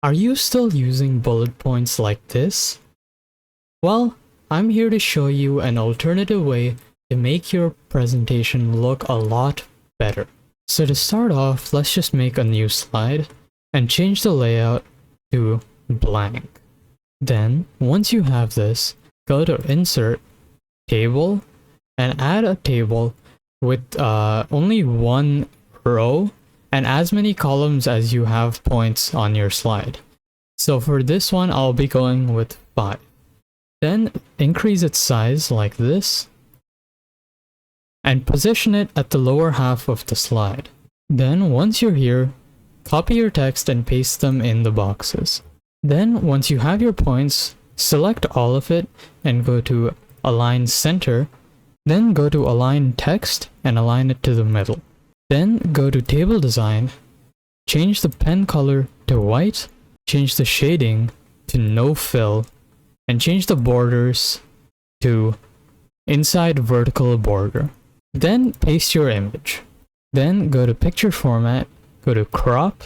Are you still using bullet points like this? Well, I'm here to show you an alternative way to make your presentation look a lot better. So to start off, let's just make a new slide and change the layout to blank. Then, once you have this, go to Insert, Table, and add a table with only one row and as many columns as you have points on your slide. So for this one, I'll be going with 5. Then increase its size like this and position it at the lower half of the slide. Then once you're here, copy your text and paste them in the boxes. Then once you have your points, select all of it and go to Align Center, then go to Align Text and align it to the middle. Then go to Table Design, change the pen color to white, change the shading to No Fill, and change the borders to Inside Vertical Border. Then paste your image. Then go to Picture Format, go to Crop,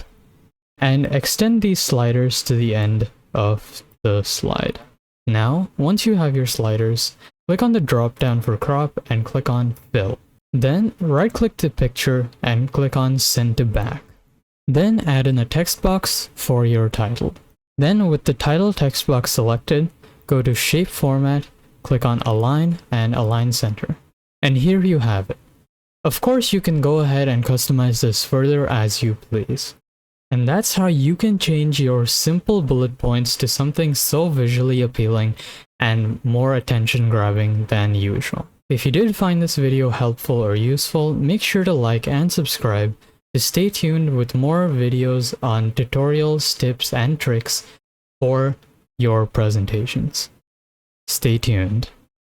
and extend these sliders to the end of the slide. Now, once you have your sliders, click on the drop down for crop and click on Fill. Then right-click the picture and click on Send to Back. Then add in a text box for your title. Then with the title text box selected, go to Shape Format, click on Align and Align Center. And here you have it. Of course, you can go ahead and customize this further as you please. And that's how you can change your simple bullet points to something so visually appealing and more attention-grabbing than usual. If you did find this video helpful or useful, make sure to like and subscribe to stay tuned with more videos on tutorials, tips, and tricks for your presentations. Stay tuned.